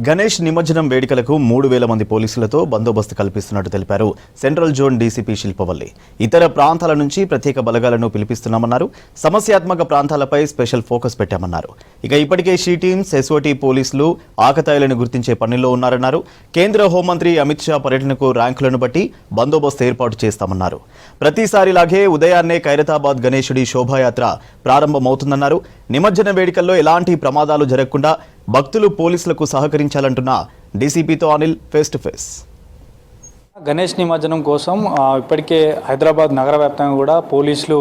గణేష్ నిమజ్జనం వేడుకలకు 3,000 మంది పోలీసులతో బందోబస్తు కల్పిస్తున్నట్టు తెలిపారు సెంట్రల్ జోన్ డీసీపీ శిల్పవల్లి. ఇతర ప్రాంతాల నుంచి ప్రత్యేక బలగాలను పిలిపిస్తున్నామన్నారు. సమస్యాత్మక ప్రాంతాలపై స్పెషల్ ఫోకస్ పెట్టామన్నారు. ఇక ఇప్పటికే షీ టీమ్స్, ఎస్ఓటీ పోలీసులు ఆకతాయిలను గుర్తించే పనిలో ఉన్నారన్నారు. కేంద్ర హోంమంత్రి అమిత్ షా పర్యటనకు ర్యాంకులను బట్టి బందోబస్తు ఏర్పాటు చేస్తామన్నారు. ప్రతిసారిలాగే ఉదయాన్నే ఖైరతాబాద్ గణేశుడి శోభాయాత్ర ప్రారంభమవుతుందన్నారు. నిమజ్జన వేడుకల్లో ఎలాంటి ప్రమాదాలు జరగకుండా భక్తులు పోలీసులకు సహకరించాలంటున్న డీసీపీతో Anil face to face. Ganesh నిమజ్జనం కోసం ఇప్పటికే హైదరాబాద్ నగర వ్యాప్తంగా కూడా పోలీసులు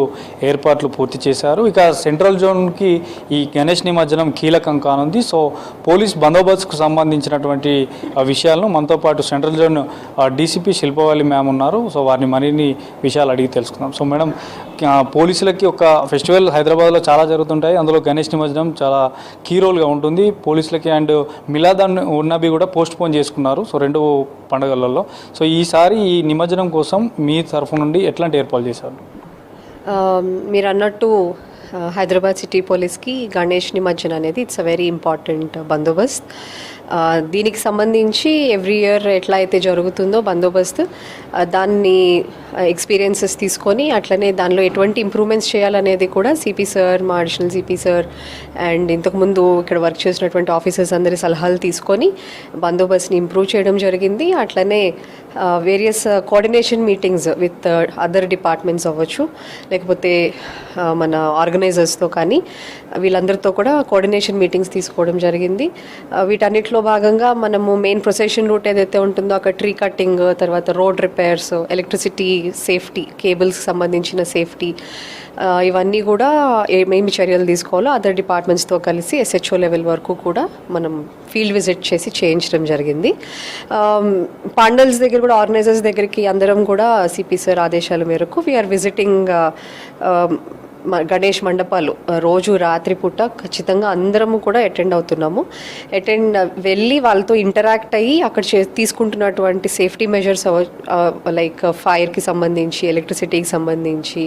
ఏర్పాట్లు పూర్తి చేశారు. ఇక సెంట్రల్ జోన్కి ఈ గణేష్ నిమజ్జనం కీలకం కానుంది. సో పోలీస్ బందోబస్తుకు సంబంధించినటువంటి విషయాలను మనతో పాటు central zone DCP Shilpavalli ma'am ఉన్నారు. సో వారిని మరిన్ని విషయాలు అడిగి తెలుసుకుందాం. సో మేడం, పోలీసులకి ఒక ఫెస్టివల్ హైదరాబాద్లో చాలా జరుగుతుంటాయి, అందులో గణేష్ నిమజ్జనం చాలా కీ రోల్గా ఉంటుంది పోలీసులకి. అండ్ మిలాద్ ఉన్నబి కూడా పోస్ట్ పోన్ చేసుకున్నారు సో 2 పండుగలలో. సో ఈసారి ఈ నిమజ్జనం కోసం మీ తరఫు నుండి ఎట్లాంటి ఏర్పాట్లు చేశారు? మీరు అన్నట్టు హైదరాబాద్ సిటీ పోలీస్కి గణేష్ నిమజ్జనం అనేది it's a very important Bandobast. దీనికి సంబంధించి ఎవ్రీ ఇయర్ ఎట్లా అయితే జరుగుతుందో బందోబస్తు, దాన్ని ఎక్స్పీరియన్సెస్ తీసుకొని అట్లనే దానిలో ఎటువంటి ఇంప్రూవ్మెంట్స్ చేయాలనేది కూడా సిపి సార్, మా అడిషనల్ సిపి సార్ అండ్ ఇంతకుముందు ఇక్కడ వర్క్ చేసినటువంటి ఆఫీసర్స్ అందరి సలహాలు తీసుకొని బందోబస్తుని ఇంప్రూవ్ చేయడం జరిగింది. అట్లనే various coordination meetings with other departments అవ్వచ్చు, లేకపోతే మన ఆర్గనైజర్స్తో కానీ వీళ్ళందరితో కూడా కోఆర్డినేషన్ మీటింగ్స్ తీసుకోవడం జరిగింది. వీటన్నిటిలో భాగంగా మనము మెయిన్ ప్రొసెషన్ రూట్ ఏదైతే ఉంటుందో అక్కడ ట్రీ కట్టింగ్, తర్వాత రోడ్ రిపేర్స్, ఎలక్ట్రిసిటీ సేఫ్టీ, కేబుల్స్కి సంబంధించిన సేఫ్టీ, ఇవన్నీ కూడా ఏమేమి చర్యలు తీసుకోవాలో అదర్ డిపార్ట్మెంట్స్తో కలిసి ఎస్హెచ్ఓ లెవెల్ వరకు కూడా మనం ఫీల్డ్ విజిట్ చేసి చేయించడం జరిగింది. పాండల్స్ దగ్గర కూడా ఆర్గనైజర్స్ దగ్గరికి అందరం కూడా సిపి సార్ ఆదేశాల మేరకు వీఆర్ విజిటింగ్ గణేష్ మండపాలు రోజు రాత్రిపూట ఖచ్చితంగా అందరము కూడా అటెండ్ అవుతున్నాము. వెళ్ళి వాళ్ళతో ఇంటరాక్ట్ అయ్యి అక్కడ తీసుకుంటున్నటువంటి సేఫ్టీ మెజర్స్ లైక్ ఫైర్కి సంబంధించి, ఎలక్ట్రిసిటీకి సంబంధించి,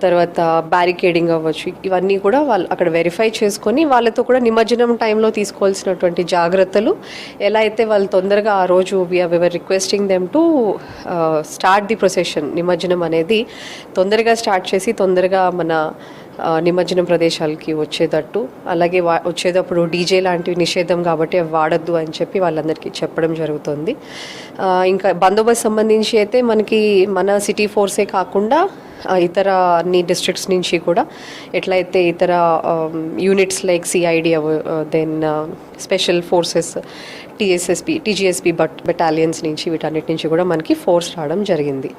తర్వాత బ్యారికేడింగ్ అవ్వచ్చు, ఇవన్నీ కూడా వాళ్ళు అక్కడ వెరిఫై చేసుకొని వాళ్ళతో కూడా నిమజ్జనం టైంలో తీసుకోవాల్సినటువంటి జాగ్రత్తలు ఎలా అయితే వాళ్ళు తొందరగా ఆ రోజు we're requesting them to start the procession. నిమజ్జనం అనేది తొందరగా స్టార్ట్ చేసి తొందరగా మన నిమజ్జనం ప్రదేశాలకి వచ్చేటట్టు, అలాగే వచ్చేటప్పుడు డీజే లాంటివి నిషేధం కాబట్టి అవి వాడద్దు అని చెప్పి వాళ్ళందరికీ చెప్పడం జరుగుతుంది. ఇంకా బందోబస్తు సంబంధించి అయితే మనకి మన సిటీ ఫోర్సే కాకుండా ఇతర అన్ని డిస్ట్రిక్ట్స్ నుంచి కూడా ఎట్లయితే ఇతర units like CID, then special forces, TGSP battalions నుంచి వీటన్నిటి నుంచి కూడా మనకి ఫోర్స్ రావడం జరిగింది.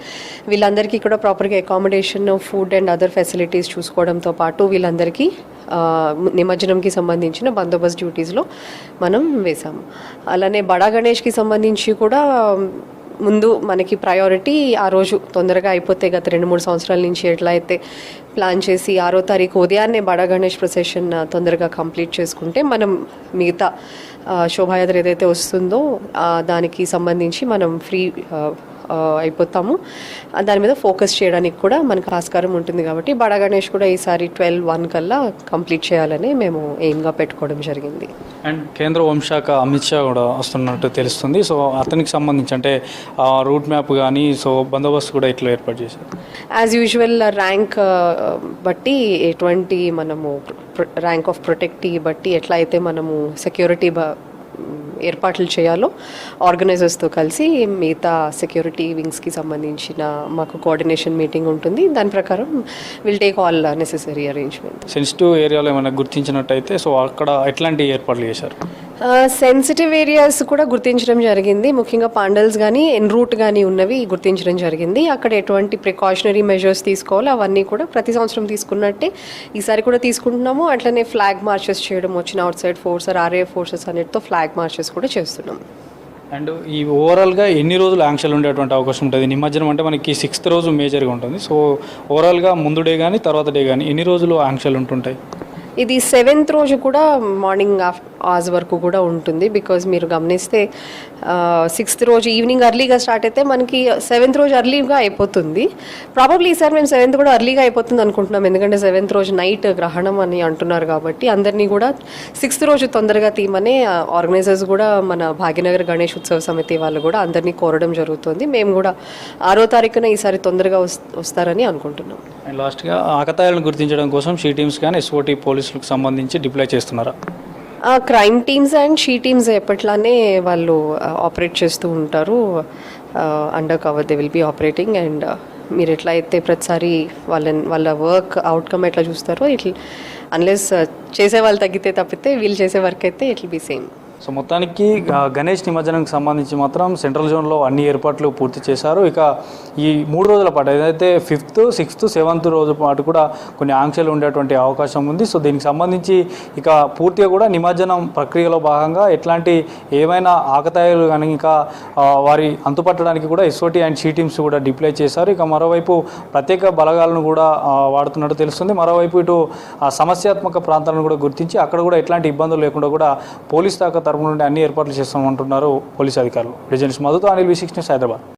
వీళ్ళందరికీ కూడా ప్రాపర్గా accommodation, food and other facilities చూసుకోవడంతో పాటు వీళ్ళందరికీ నిమజ్జనంకి సంబంధించిన బందోబస్తు డ్యూటీస్లో మనం వేసాము. అలానే బడా గణేష్కి సంబంధించి కూడా ముందు మనకి ప్రయారిటీ ఆ రోజు తొందరగా అయిపోతే గత 2-3 సంవత్సరాల నుంచి ఎట్లా అయితే ప్లాన్ చేసి 6వ తారీఖు ఉదయాన్నే బడా గణేష్ ప్రొసెషన్ తొందరగా కంప్లీట్ చేసుకుంటే మనం మిగతా శోభాయాత్ర ఏదైతే వస్తుందో దానికి సంబంధించి మనం ఫ్రీ అయిపోతాము. దాని మీద ఫోకస్ చేయడానికి కూడా మనకు ఆస్కారం ఉంటుంది కాబట్టి బడా గణేష్ కూడా ఈసారి 12-1 కల్లా కంప్లీట్ చేయాలని మేము ఎయిమ్గా పెట్టుకోవడం జరిగింది. అండ్ కేంద్ర హోంశాఖ అమిత్ షా కూడా వస్తున్నట్టు తెలుస్తుంది. సో అతనికి సంబంధించి అంటే రూట్ మ్యాప్ కానీ సో బందోబస్తు కూడా ఇట్లా ఏర్పాటు చేశారు. యాజ్ యూజువల్ ర్యాంక్ బట్టి ఎటువంటి మనము ర్యాంక్ ఆఫ్ ప్రొటెక్టీ బట్టి ఎట్లా అయితే మనము సెక్యూరిటీ ఏర్పాట్లు చేయాలో ఆర్గనైజర్స్తో కలిసి మిగతా సెక్యూరిటీ వింగ్స్కి సంబంధించిన మాకు కోఆర్డినేషన్ మీటింగ్ ఉంటుంది. దాని ప్రకారం will take all necessary arrangement. Sensitive ఏరియాలో ఏమైనా గుర్తించినట్టయితే సో అక్కడ ఎట్లాంటి ఏర్పాట్లు చేశారు? సెన్సిటివ్ ఏరియాస్ కూడా గుర్తించడం జరిగింది. ముఖ్యంగా పాండల్స్ కానీ ఎన్ రూట్ కానీ ఉన్నవి గుర్తించడం జరిగింది. అక్కడ ఎటువంటి ప్రికాషనరీ మెజర్స్ తీసుకోవాలో అవన్నీ కూడా ప్రతి సంవత్సరం తీసుకున్నట్టే ఈసారి కూడా తీసుకుంటున్నాము. అట్లనే ఫ్లాగ్ మార్చెస్ చేయడం, వచ్చిన out side force RAF forces అన్నిటితో ఫ్లాగ్ మార్చెస్ కూడా చేస్తున్నాం. అండ్ ఈ ఓవరాల్గా ఎన్ని రోజులు ఆంక్షలు ఉండేటువంటి అవకాశం ఉంటుంది? నిమజ్జనం అంటే మనకి 6th రోజు మేజర్గా ఉంటుంది. సో ఓవరాల్గా ముందు డే కానీ తర్వాత డే కానీ ఎన్ని రోజులు ఆంక్షలు ఉంటుంటాయి? ఇది 7th రోజు కూడా మార్నింగ్ అవర్స్ వరకు కూడా ఉంటుంది. బికాజ్ మీరు గమనిస్తే 6th రోజు ఈవినింగ్ అర్లీగా స్టార్ట్ అయితే మనకి 7th రోజు అర్లీగా అయిపోతుంది. ప్రాబబ్లీ ఈసారి మేము 7th కూడా అర్లీగా అయిపోతుంది అనుకుంటున్నాం, ఎందుకంటే 7th రోజు నైట్ గ్రహణం అని అంటున్నారు కాబట్టి అందరినీ కూడా 6th రోజు తొందరగా తీయమని ఆర్గనైజర్స్ కూడా మన భాగ్యనగర్ గణేష్ ఉత్సవ సమితి వాళ్ళు కూడా అందరినీ కోరడం జరుగుతుంది. మేము కూడా 6వ తారీఖున ఈసారి తొందరగా వస్తారని అనుకుంటున్నాం. అండ్ లాస్ట్గా ఆకతాయిలను గుర్తించడం కోసం షీ టీమ్స్ కానీ ఎస్ఓటీ పోలీసులకు సంబంధించి డిప్లాయ్ చేస్తున్నారా? Crime teams and she teams ఎప్పట్లానే వాళ్ళు ఆపరేట్ చేస్తూ ఉంటారు. Undercover they will be operating. And మీరు ఎట్లా అయితే ప్రతిసారి వాళ్ళ వర్క్ అవుట్కమ్ ఎట్లా చూస్తారో ఇట్లా అన్లెస్ చేసే వాళ్ళు తగ్గితే తప్పితే వీళ్ళు చేసే వర్క్ అయితే it will be same. So మొత్తానికి గణేష్ నిమజ్జనంకి సంబంధించి మాత్రం సెంట్రల్ జోన్లో అన్ని ఏర్పాట్లు పూర్తి చేశారు. ఇక ఈ 3 రోజుల పాటు ఏదైతే 5th, 6th, 7th రోజు పాటు కూడా కొన్ని ఆంక్షలు ఉండేటువంటి అవకాశం ఉంది. సో దీనికి సంబంధించి ఇక పూర్తిగా కూడా నిమజ్జనం ప్రక్రియలో భాగంగా ఎట్లాంటి ఏమైనా ఆకతాయిలు కానీ ఇంకా వారి అంతుపట్టడానికి కూడా ఎస్ఓటీ అండ్ షీ టీమ్స్ కూడా డిప్లాయ్ చేశారు. ఇక మరోవైపు ప్రత్యేక బలగాలను కూడా వాడుతున్నట్టు తెలుస్తుంది. మరోవైపు ఇటు సమస్యాత్మక ప్రాంతాలను కూడా గుర్తించి అక్కడ కూడా ఎట్లాంటి ఇబ్బందులు లేకుండా కూడా పోలీస్ శాఖ తరపు నుండి అన్ని ఏర్పాట్లు చేస్తామంటున్నారు పోలీసు అధికారులు. రిజన్స్ మధుతో అనిల్ V6 న్యూస్ హైదరాబాద్.